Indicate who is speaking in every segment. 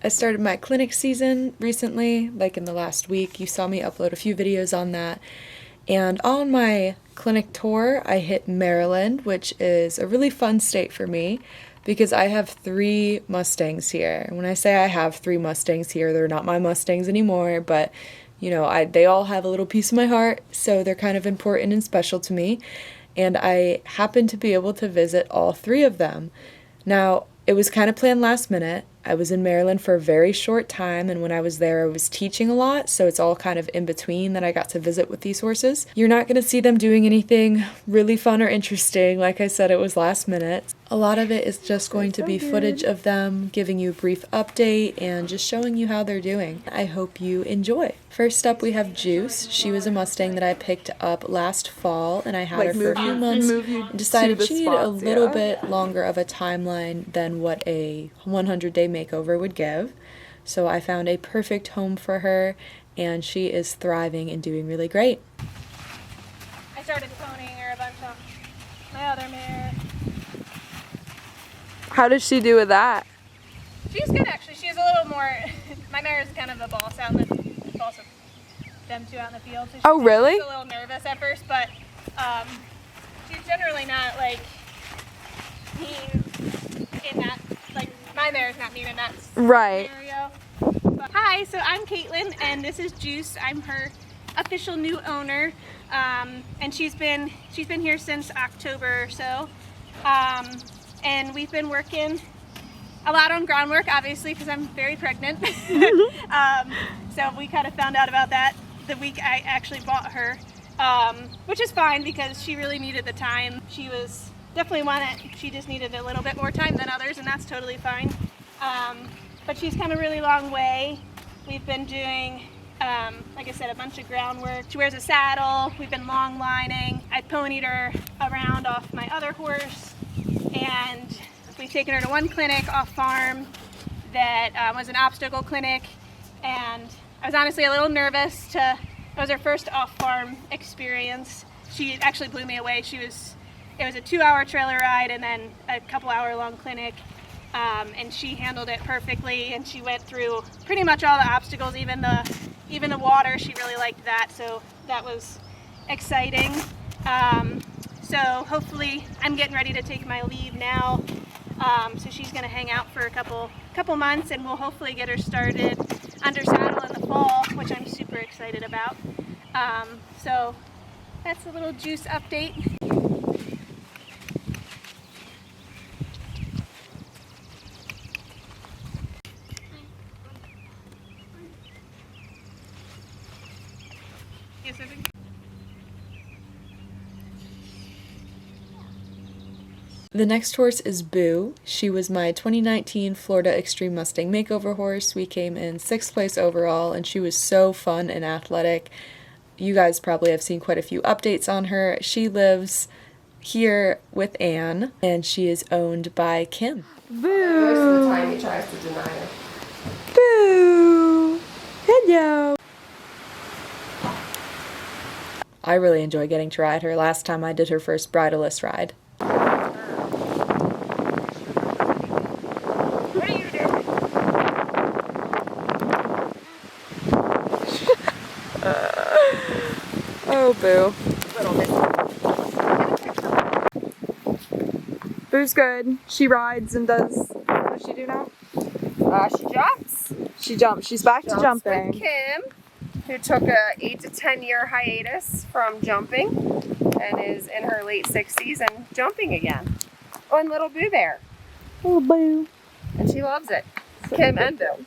Speaker 1: I started my clinic season recently, like in the last week. You saw me upload a few videos on that. And on my clinic tour, I hit Maryland, which is a really fun state for me because I have 3 Mustangs here. And when I say I have 3 Mustangs here, they're not my Mustangs anymore, but you know, they all have a little piece of my heart, so they're kind of important and special to me. And I happened to be able to visit all 3 of them. Now, it was kind of planned last minute. I was in Maryland for a very short time, and when I was there, I was teaching a lot, so it's all kind of in between that I got to visit with these horses. You're not going to see them doing anything really fun or interesting. Like I said, it was last minute. A lot of it is just going to be footage of them, giving you a brief update, and just showing you how they're doing. I hope you enjoy. First up, we have Juice. She was a Mustang that I picked up last fall, and I had her for a few months and decided she needed a little bit longer of a timeline than what a 100-day makeover would give. So I found a perfect home for her, and she is thriving and doing really great.
Speaker 2: I started ponying her a bunch of my other mare.
Speaker 3: How did she do with that?
Speaker 2: She's good actually. She's a little more, my mare is kind of a boss out in the, boss of them two out in the field. So
Speaker 3: Oh really?
Speaker 2: She's a little nervous at first, but she's generally not like mean in that, like my mare is not mean in that scenario. But, hi, so I'm Kaitlyn and this is Juice. I'm her official new owner, and she's been here since October or so. And we've been working a lot on groundwork, obviously, because I'm very pregnant. So we kind of found out about that the week I actually bought her, which is fine because she really needed the time. She was she just needed a little bit more time than others, and that's totally fine. But she's come a really long way. We've been doing, like I said, a bunch of groundwork. She wears a saddle. We've been long lining. I ponied her around off my other horse. And we've taken her to one clinic off farm that was an obstacle clinic, and I was honestly a little nervous. It was her first off farm experience. She actually blew me away. It was a 2-hour trailer ride and then a couple-hour long clinic, and she handled it perfectly. And she went through pretty much all the obstacles, even the water. She really liked that, so that was exciting. So hopefully, I'm getting ready to take my leave now. So she's going to hang out for a couple months, and we'll hopefully get her started under saddle in the fall, which I'm super excited about. So that's a little Juice update. Yes, I think.
Speaker 1: The next horse is Boo. She was my 2019 Florida Extreme Mustang Makeover horse. We came in 6th place overall, and she was so fun and athletic. You guys probably have seen quite a few updates on her. She lives here with Anne, and she is owned by Kim.
Speaker 3: Boo!
Speaker 4: Most of the time he tries to deny it.
Speaker 3: Boo! Hello!
Speaker 1: I really enjoy getting to ride her. Last time I did her first bridleless ride.
Speaker 3: Oh, Boo. Boo's good. She rides and does. What does she do now?
Speaker 4: She jumps.
Speaker 3: She jumps. She's back to
Speaker 4: Jumps
Speaker 3: jumping.
Speaker 4: with Kim, who took a 8 to 10 year hiatus from jumping and is in her late 60s and jumping again. Oh, and little Boo there.
Speaker 3: Oh, Boo.
Speaker 4: And she loves it. Kim and Boo.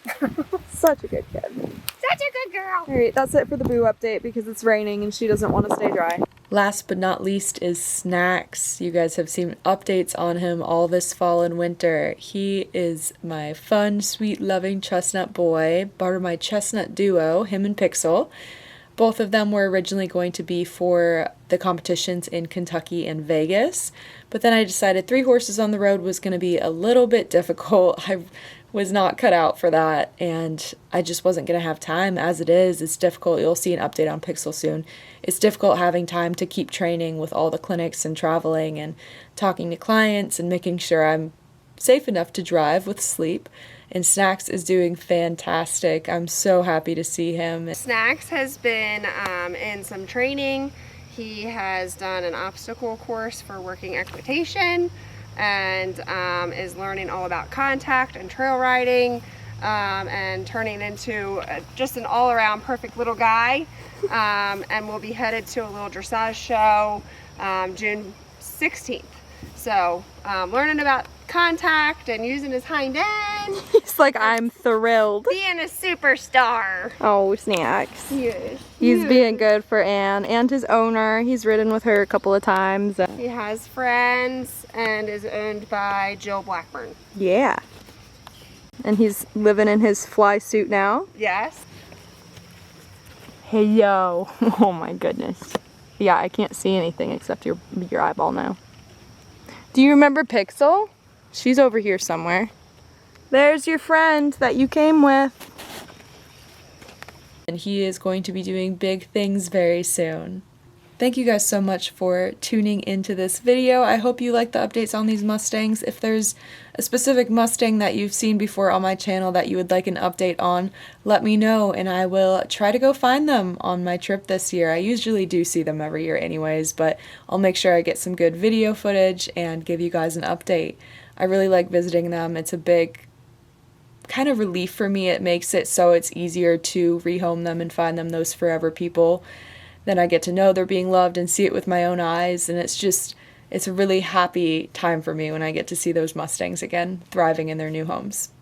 Speaker 3: Such a good kid.
Speaker 4: Such a good girl.
Speaker 3: Alright, that's it for the Boo update because it's raining and she doesn't want to stay dry.
Speaker 1: Last but not least is Snacks. You guys have seen updates on him all this fall and winter. He is my fun, sweet, loving chestnut boy, part of my chestnut duo, him and Pixel. Both of them were originally going to be for the competitions in Kentucky and Vegas, but then I decided 3 horses on the road was going to be a little bit difficult. I was not cut out for that, and I just wasn't going to have time. As it is, it's difficult. You'll see an update on Pixel soon. It's difficult having time to keep training with all the clinics and traveling and talking to clients and making sure I'm safe enough to drive with sleep. and Snacks is doing fantastic. I'm so happy to see him.
Speaker 4: Snacks has been in some training. He has done an obstacle course for working equitation and is learning all about contact and trail riding and turning into just an all-around perfect little guy. And we'll be headed to a little dressage show June 16th. So learning about contact and using his hind end.
Speaker 3: He's like, I'm thrilled.
Speaker 4: Being a superstar.
Speaker 3: Oh, Snacks.
Speaker 4: Yes.
Speaker 3: He's being good for Anne and his owner. He's ridden with her a couple of times.
Speaker 4: He has friends and is owned by Jill Blackburn.
Speaker 3: Yeah. And he's living in his fly suit now.
Speaker 4: Yes.
Speaker 3: Hey, yo. Oh my goodness. Yeah, I can't see anything except your eyeball now. Do you remember Pixel? She's over here somewhere. There's your friend that you came with.
Speaker 1: And he is going to be doing big things very soon. Thank you guys so much for tuning into this video. I hope you like the updates on these Mustangs. If there's a specific Mustang that you've seen before on my channel that you would like an update on, let me know and I will try to go find them on my trip this year. I usually do see them every year anyways, but I'll make sure I get some good video footage and give you guys an update. I really like visiting them. It's a big kind of relief for me. It makes it so it's easier to rehome them and find them those forever people. Then I get to know they're being loved and see it with my own eyes, and it's a really happy time for me when I get to see those Mustangs again, thriving in their new homes.